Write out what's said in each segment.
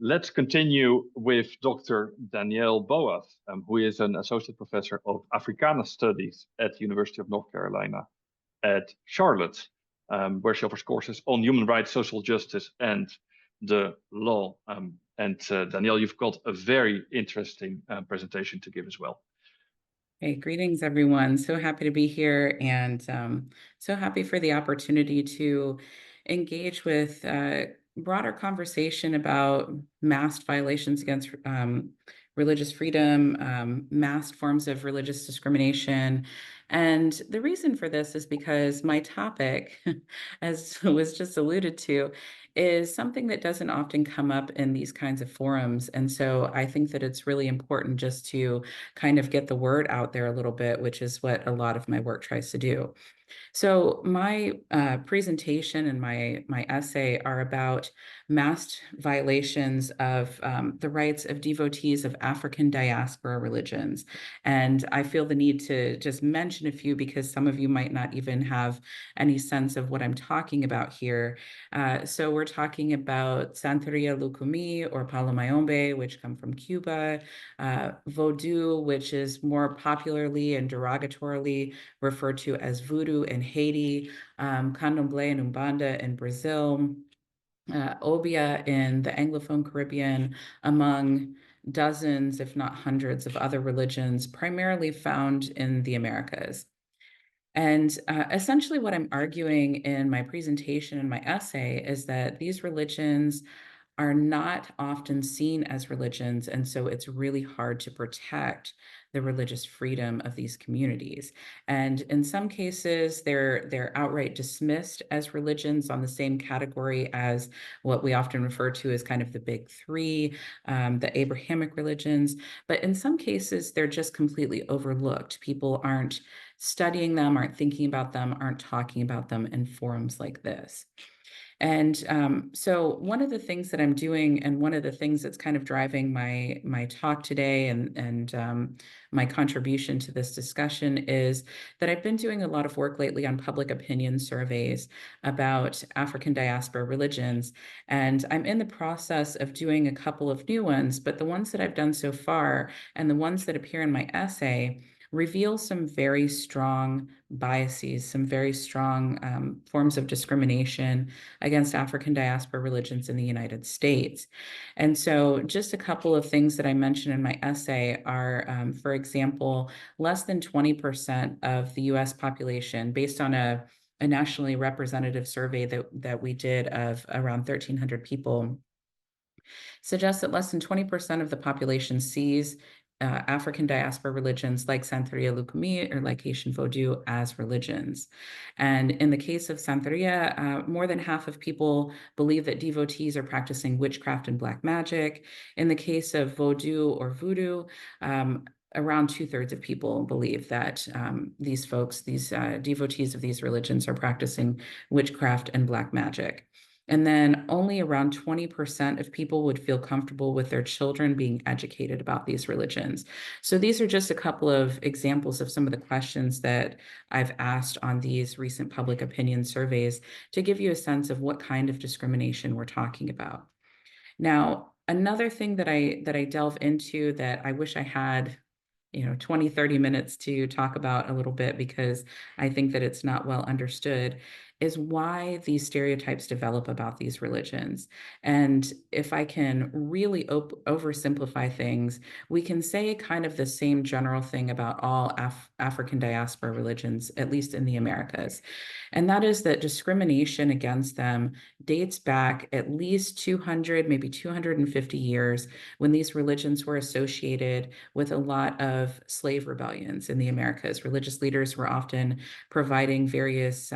Let's continue with Dr. Danielle Boaz, who is an associate professor of Africana Studies at the University of North Carolina at Charlotte, where she offers courses on human rights, social justice, and the law. Danielle, you've got a very interesting presentation to give as well. Hey, greetings, everyone. So happy to be here, and so happy for the opportunity to engage with broader conversation about masked violations against religious freedom, masked forms of religious discrimination. And the reason for this is because my topic, as was just alluded to, is something that doesn't often come up in these kinds of forums. And so I think that it's really important just to kind of get the word out there a little bit, which is what a lot of my work tries to do. So my presentation and my essay are about masked violations of the rights of devotees of African diaspora religions. And I feel the need to just mention a few because some of you might not even have any sense of what I'm talking about here. So we're talking about Santeria Lucumi or Palomayombe, which come from Cuba, Vodou, which is more popularly and derogatorily referred to as voodoo in Haiti, candomblé and umbanda in Brazil, obia in the Anglophone Caribbean, among dozens, if not hundreds, of other religions, primarily found in the Americas. And essentially what I'm arguing in my presentation and my essay is that these religions are not often seen as religions, and so it's really hard to protect the religious freedom of these communities. And in some cases, they're outright dismissed as religions on the same category as what we often refer to as kind of the big three, the Abrahamic religions. But in some cases, they're just completely overlooked. People aren't studying them, aren't thinking about them, aren't talking about them in forums like this. And so one of the things that I'm doing, and one of the things that's kind of driving my talk today and my contribution to this discussion is that I've been doing a lot of work lately on public opinion surveys about African diaspora religions. And I'm in the process of doing a couple of new ones, but the ones that I've done so far and the ones that appear in my essay reveal some very strong biases, some very strong forms of discrimination against African diaspora religions in the United States. And so just a couple of things that I mentioned in my essay are, for example, less than 20% of the US population, based on a nationally representative survey that we did of around 1,300 people, suggests that less than 20% of the population sees African diaspora religions like Santeria Lucumi or like Haitian Vodou as religions. And in the case of Santeria, more than half of people believe that devotees are practicing witchcraft and black magic. In the case of Vodou or voodoo, around 2/3 of people believe that these folks, these devotees of these religions, are practicing witchcraft and black magic. And then only around 20% of people would feel comfortable with their children being educated about these religions. So these are just a couple of examples of some of the questions that I've asked on these recent public opinion surveys to give you a sense of what kind of discrimination we're talking about. Now, another thing that I delve into that I wish I had 20, 30 minutes to talk about a little bit, because I think that it's not well understood, is why these stereotypes develop about these religions. And if I can really oversimplify things, we can say kind of the same general thing about all African diaspora religions, at least in the Americas. And that is that discrimination against them dates back at least 200, maybe 250 years, when these religions were associated with a lot of slave rebellions in the Americas. Religious leaders were often providing various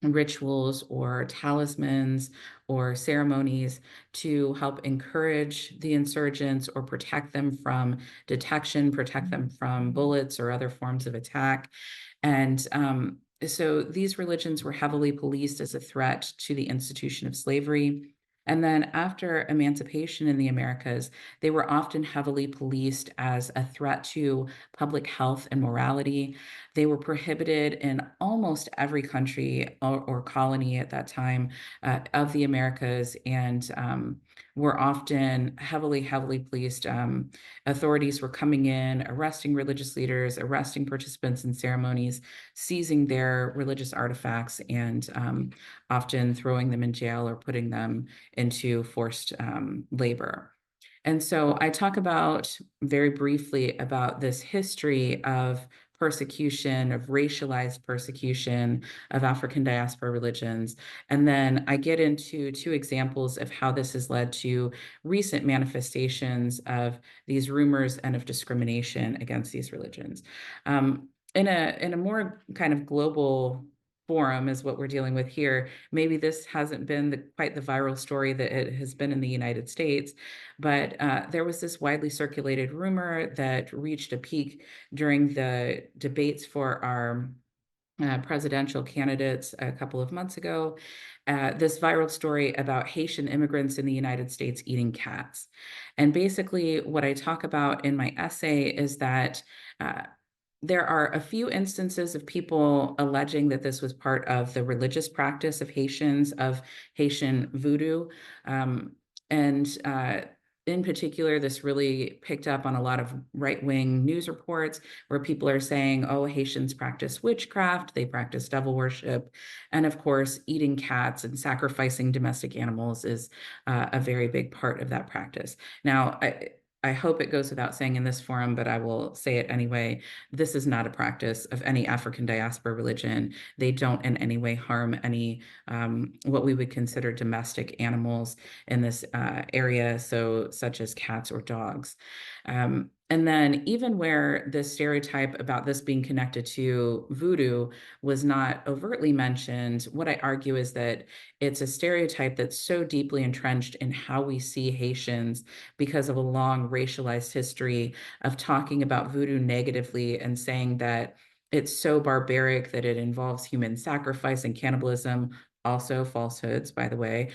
rituals or talismans or ceremonies to help encourage the insurgents or protect them from detection, protect them from bullets or other forms of attack. And so these religions were heavily policed as a threat to the institution of slavery. And then after emancipation in the Americas, they were often heavily policed as a threat to public health and morality. They were prohibited in almost every country or colony at that time of the Americas. And were often heavily policed. Authorities were coming in, arresting religious leaders, arresting participants in ceremonies, seizing their religious artifacts, and often throwing them in jail or putting them into forced labor. And so I talk about very briefly about this history of persecution, of racialized persecution of African diaspora religions. And then I get into two examples of how this has led to recent manifestations of these rumors and of discrimination against these religions. In a more kind of global forum is what we're dealing with here. Maybe this hasn't been quite the viral story that it has been in the United States, but there was this widely circulated rumor that reached a peak during the debates for our presidential candidates a couple of months ago. This viral story about Haitian immigrants in the United States eating cats. And basically, what I talk about in my essay is that there are a few instances of people alleging that this was part of the religious practice of Haitians, of Haitian Vodou. And in particular, this really picked up on a lot of right-wing news reports where people are saying, oh, Haitians practice witchcraft, they practice devil worship. And of course, eating cats and sacrificing domestic animals is a very big part of that practice. Now, I hope it goes without saying in this forum, but I will say it anyway. This is not a practice of any African diaspora religion. They don't in any way harm any what we would consider domestic animals in this area, so such as cats or dogs. And then even where the stereotype about this being connected to voodoo was not overtly mentioned, what I argue is that it's a stereotype that's so deeply entrenched in how we see Haitians because of a long racialized history of talking about voodoo negatively and saying that it's so barbaric that it involves human sacrifice and cannibalism, also falsehoods, by the way,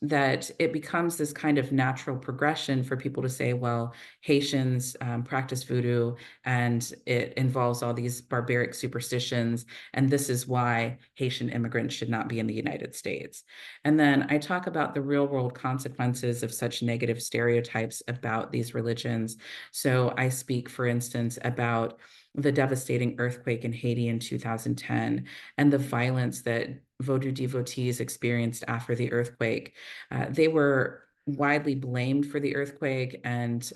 that it becomes this kind of natural progression for people to say, well, Haitians practice voodoo and it involves all these barbaric superstitions, and this is why Haitian immigrants should not be in the United States. And then I talk about the real world consequences of such negative stereotypes about these religions. So I speak, for instance, about the devastating earthquake in Haiti in 2010 and the violence that Vodou devotees experienced after the earthquake. They were widely blamed for the earthquake, and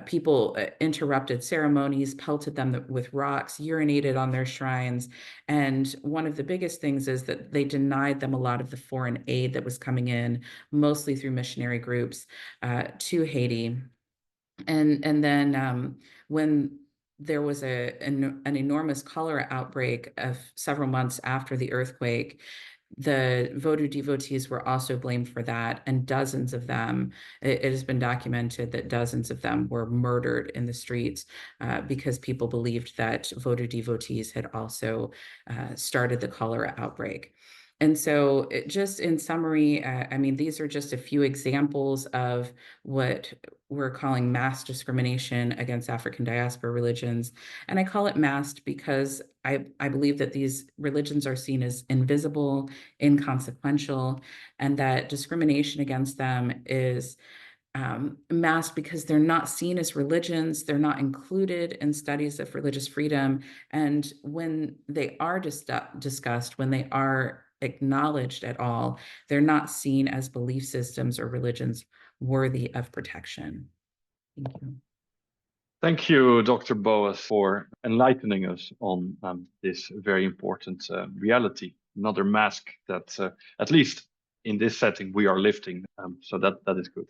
people interrupted ceremonies, pelted them with rocks, urinated on their shrines. And one of the biggest things is that they denied them a lot of the foreign aid that was coming in, mostly through missionary groups, to Haiti. And then when there was an enormous cholera outbreak of several months after the earthquake, the Vodou devotees were also blamed for that, and dozens of them, it has been documented that dozens of them were murdered in the streets because people believed that Vodou devotees had also started the cholera outbreak. And so just in summary, I mean, these are just a few examples of what we're calling mass discrimination against African diaspora religions. And I call it masked because I believe that these religions are seen as invisible, inconsequential, and that discrimination against them is masked because they're not seen as religions, they're not included in studies of religious freedom. And when they are discussed, when they are acknowledged at all, they're not seen as belief systems or religions worthy of protection. Thank you. Thank you, Dr. Boaz, for enlightening us on this very important reality, another mask that, at least in this setting, we are lifting. So that is good.